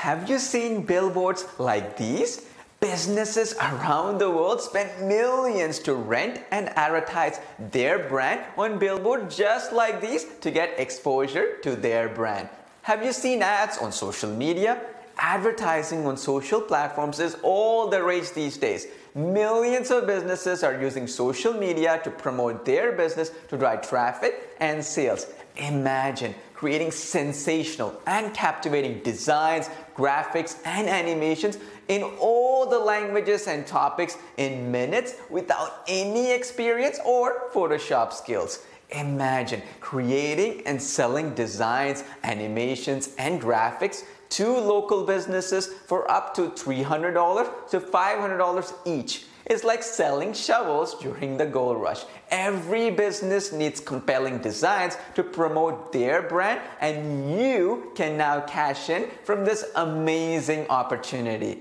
Have you seen billboards like these? Businesses around the world spend millions to rent and advertise their brand on billboards just like these to get exposure to their brand. Have you seen ads on social media? Advertising on social platforms is all the rage these days. Millions of businesses are using social media to promote their business to drive traffic and sales. Imagine creating sensational and captivating designs, graphics, and animations in all the languages and topics in minutes without any experience or Photoshop skills. Imagine creating and selling designs, animations, and graphics to local businesses for up to $300 to $500 each. It's like selling shovels during the gold rush. Every business needs compelling designs to promote their brand, and you can now cash in from this amazing opportunity.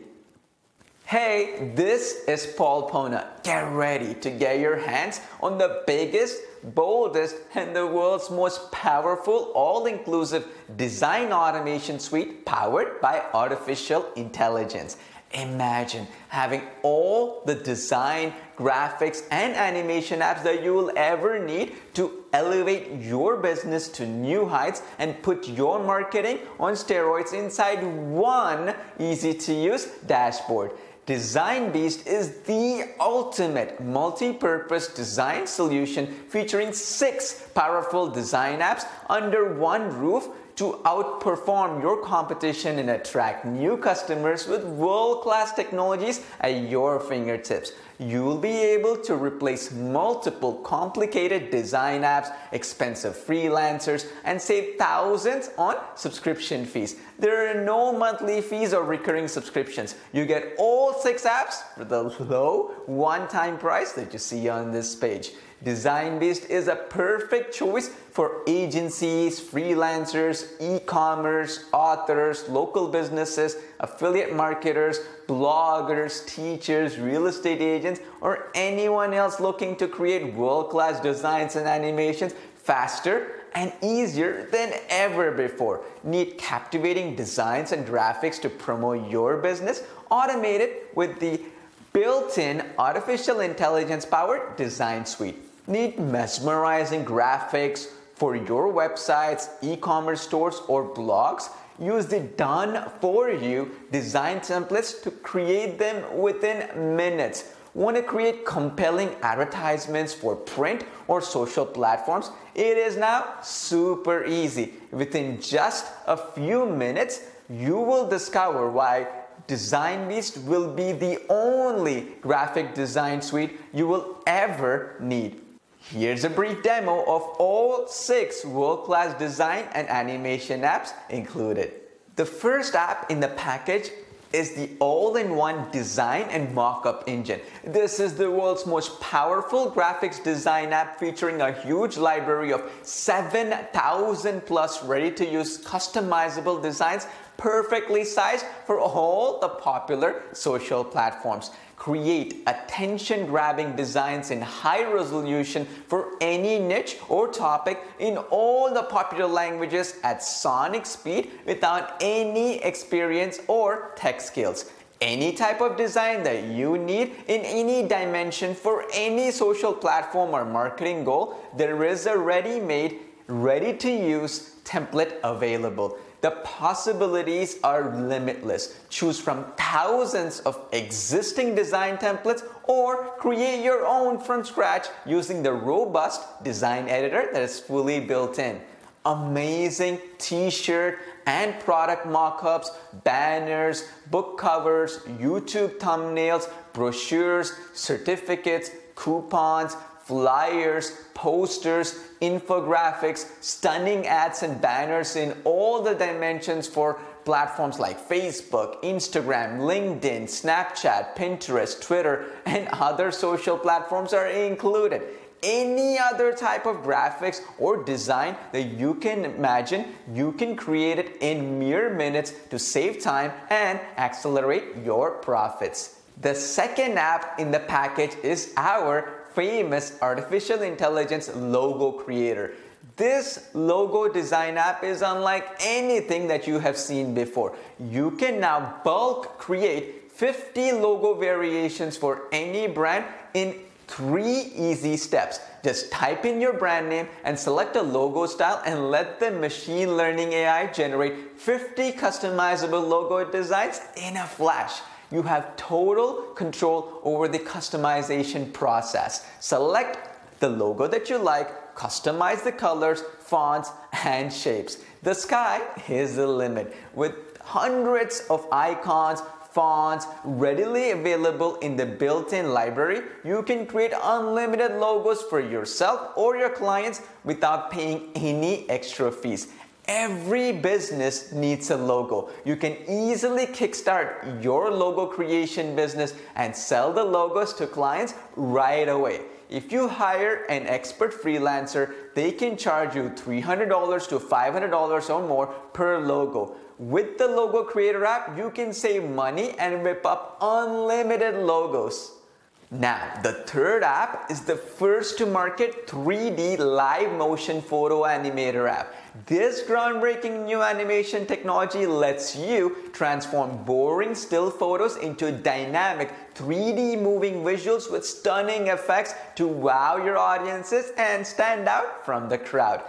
Hey, this is Paul Pona. Get ready to get your hands on the biggest, boldest, and the world's most powerful, all-inclusive design automation suite powered by artificial intelligence. Imagine having all the design, graphics, and animation apps that you will ever need to elevate your business to new heights and put your marketing on steroids inside one easy-to-use dashboard. Design Beast is the ultimate multi-purpose design solution featuring 6 powerful design apps under one roof to outperform your competition and attract new customers with world-class technologies at your fingertips. You'll be able to replace multiple complicated design apps, expensive freelancers, and save thousands on subscription fees. There are no monthly fees or recurring subscriptions. You get all 6 apps for the low one-time price that you see on this page. Design Beast is a perfect choice for agencies, freelancers, e-commerce, authors, local businesses, affiliate marketers, bloggers, teachers, real estate agents, or anyone else looking to create world-class designs and animations faster and easier than ever before. Need captivating designs and graphics to promote your business? Automate it with the built-in artificial intelligence-powered design suite. Need mesmerizing graphics for your websites, e-commerce stores, or blogs? Use the done-for-you design templates to create them within minutes. Want to create compelling advertisements for print or social platforms? It is now super easy. Within just a few minutes, you will discover why Design Beast will be the only graphic design suite you will ever need. Here's a brief demo of all 6 world-class design and animation apps included. The first app in the package is the all-in-one design and mockup engine. This is the world's most powerful graphics design app featuring a huge library of 7,000 plus ready-to-use customizable designs perfectly sized for all the popular social platforms. Create attention-grabbing designs in high resolution for any niche or topic in all the popular languages at sonic speed without any experience or tech skills. Any type of design that you need in any dimension for any social platform or marketing goal, there is a ready-made, ready-to-use template available. The possibilities are limitless. Choose from thousands of existing design templates or create your own from scratch using the robust design editor that is fully built in. Amazing t-shirt and product mockups, banners, book covers, YouTube thumbnails, brochures, certificates, coupons, flyers, posters, infographics, stunning ads and banners in all the dimensions for platforms like Facebook, Instagram, LinkedIn, Snapchat, Pinterest, Twitter, and other social platforms are included. Any other type of graphics or design that you can imagine, you can create it in mere minutes to save time and accelerate your profits. The second app in the package is our famous artificial intelligence logo creator. This logo design app is unlike anything that you have seen before. You can now bulk create 50 logo variations for any brand in 3 easy steps. Just type in your brand name and select a logo style and let the machine learning AI generate 50 customizable logo designs in a flash. You have total control over the customization process. Select the logo that you like, customize the colors, fonts, and shapes. The sky is the limit. With hundreds of icons, fonts readily available in the built-in library, you can create unlimited logos for yourself or your clients without paying any extra fees. Every business needs a logo. You can easily kickstart your logo creation business and sell the logos to clients right away. If you hire an expert freelancer, they can charge you $300 to $500 or more per logo. With the Logo Creator app, you can save money and whip up unlimited logos. Now, the third app is the first to market 3D live motion photo animator app. This groundbreaking new animation technology lets you transform boring still photos into dynamic 3D moving visuals with stunning effects to wow your audiences and stand out from the crowd.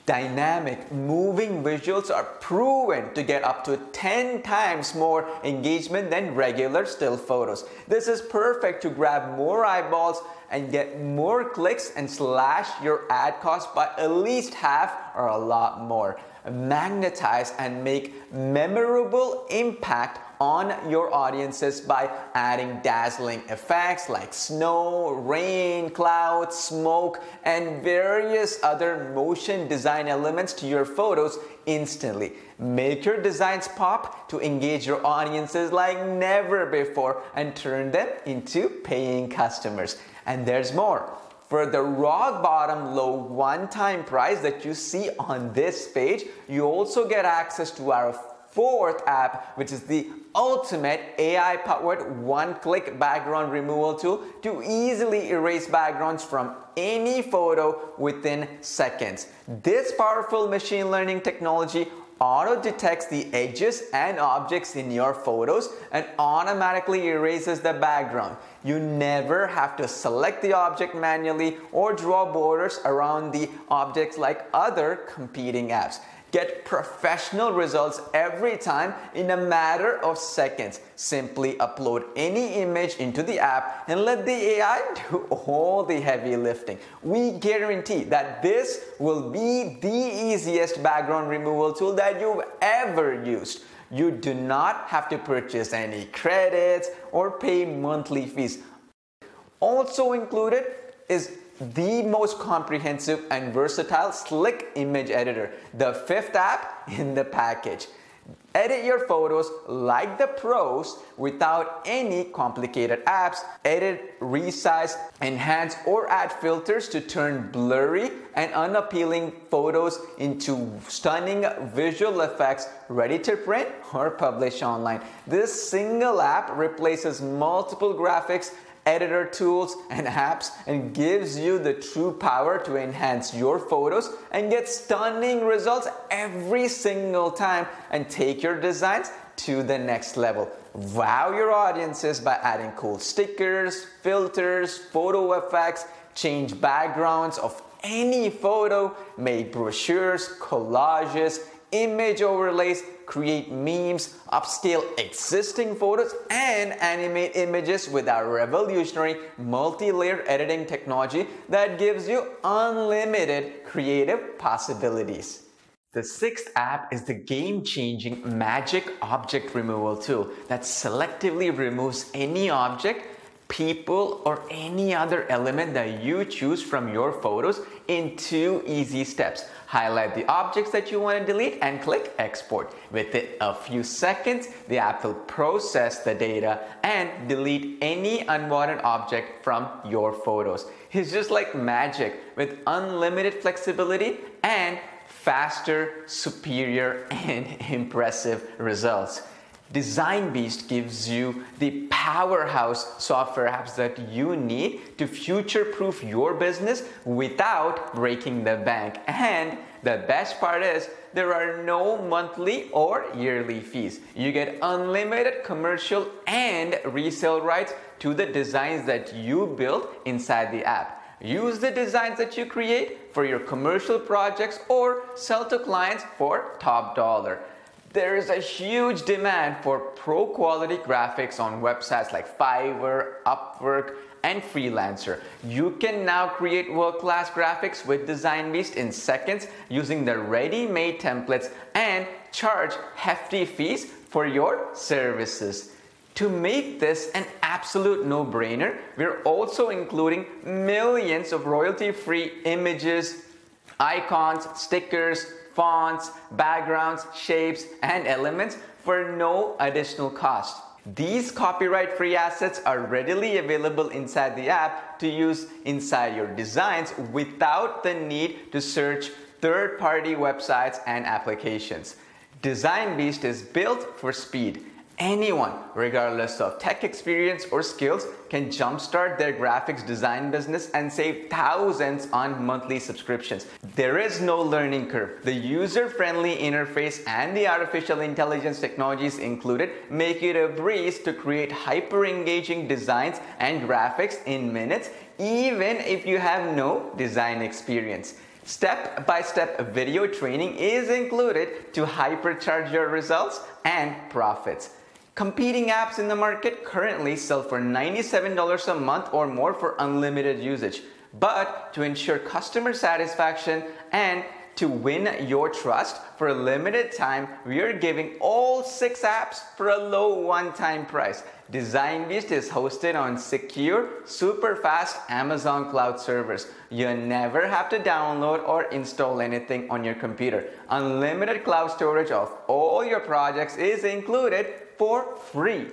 Dynamic moving visuals are proven to get up to 10 times more engagement than regular still photos. This is perfect to grab more eyeballs and get more clicks and slash your ad cost by at least half or a lot more. Magnetize and make memorable impact on your audiences by adding dazzling effects like snow, rain, clouds, smoke, and various other motion design elements to your photos instantly. Make your designs pop to engage your audiences like never before and turn them into paying customers. And there's more. For the rock bottom low one-time price that you see on this page, you also get access to our fourth app, which is the ultimate AI-powered one-click background removal tool to easily erase backgrounds from any photo within seconds. This powerful machine learning technology auto-detects the edges and objects in your photos and automatically erases the background. You never have to select the object manually or draw borders around the objects like other competing apps. Get professional results every time in a matter of seconds. Simply upload any image into the app and let the AI do all the heavy lifting. We guarantee that this will be the easiest background removal tool that you've ever used. You do not have to purchase any credits or pay monthly fees. Also included is the most comprehensive and versatile Slick image editor, the fifth app in the package. Edit your photos like the pros without any complicated apps. Edit, resize, enhance, or add filters to turn blurry and unappealing photos into stunning visual effects ready to print or publish online. This single app replaces multiple graphics editor tools and apps and gives you the true power to enhance your photos and get stunning results every single time and take your designs to the next level. Wow your audiences by adding cool stickers, filters, photo effects, change backgrounds of any photo, make brochures, collages, image overlays, create memes, upscale existing photos, and animate images with our revolutionary multi-layer editing technology that gives you unlimited creative possibilities. The sixth app is the game-changing Magic Object Removal tool that selectively removes any object, people, or any other element that you choose from your photos in 2 easy steps. Highlight the objects that you want to delete and click export. Within a few seconds, the app will process the data and delete any unwanted object from your photos. It's just like magic with unlimited flexibility and faster, superior, and impressive results. Design Beast gives you the powerhouse software apps that you need to future-proof your business without breaking the bank. And the best part is there are no monthly or yearly fees. You get unlimited commercial and resale rights to the designs that you build inside the app. Use the designs that you create for your commercial projects or sell to clients for top dollar. There is a huge demand for pro quality graphics on websites like Fiverr, Upwork, and Freelancer. You can now create world-class graphics with Design Beast in seconds using the ready-made templates and charge hefty fees for your services. To make this an absolute no-brainer, we're also including millions of royalty-free images, icons, stickers, fonts, backgrounds, shapes, and elements for no additional cost. These copyright-free assets are readily available inside the app to use inside your designs without the need to search third-party websites and applications. Design Beast is built for speed. Anyone, regardless of tech experience or skills, can jumpstart their graphics design business and save thousands on monthly subscriptions. There is no learning curve. The user-friendly interface and the artificial intelligence technologies included make it a breeze to create hyper-engaging designs and graphics in minutes, even if you have no design experience. Step-by-step video training is included to hypercharge your results and profits. Competing apps in the market currently sell for $97 a month or more for unlimited usage. But to ensure customer satisfaction and to win your trust for a limited time, we are giving all 6 apps for a low one-time price. Design Beast is hosted on secure, super fast Amazon cloud servers. You never have to download or install anything on your computer. Unlimited cloud storage of all your projects is included for free.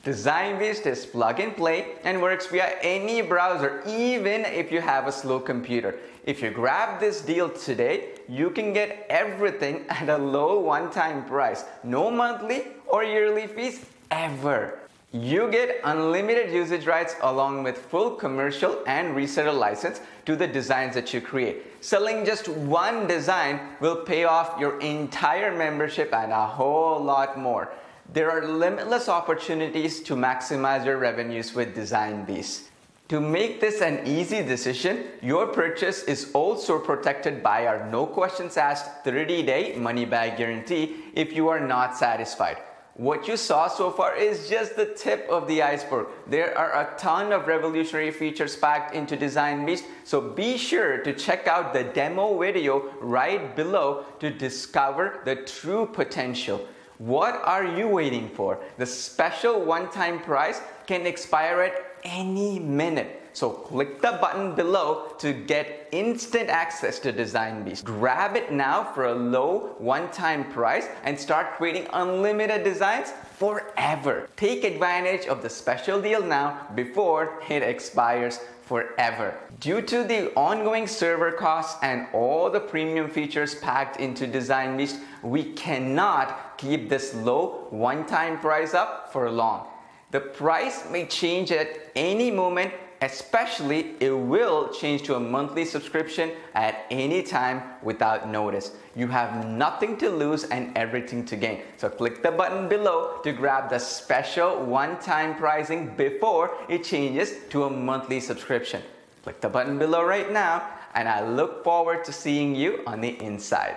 Design Beast is plug and play and works via any browser, even if you have a slow computer. If you grab this deal today, you can get everything at a low one-time price. No monthly or yearly fees ever. You get unlimited usage rights along with full commercial and reseller license to the designs that you create. Selling just one design will pay off your entire membership and a whole lot more. There are limitless opportunities to maximize your revenues with Design Beast. To make this an easy decision, your purchase is also protected by our no questions asked 30-day money-back guarantee if you are not satisfied. What you saw so far is just the tip of the iceberg. There are a ton of revolutionary features packed into Design Beast, so be sure to check out the demo video right below to discover the true potential. What are you waiting for? The special one-time price can expire at any minute. So click the button below to get instant access to Design Beast. Grab it now for a low one-time price and start creating unlimited designs forever. Take advantage of the special deal now before it expires forever. Due to the ongoing server costs and all the premium features packed into Design Beast, we cannot keep this low one-time price up for long. The price may change at any moment, especially it will change to a monthly subscription at any time without notice. You have nothing to lose and everything to gain. So click the button below to grab the special one-time pricing before it changes to a monthly subscription. Click the button below right now, and I look forward to seeing you on the inside.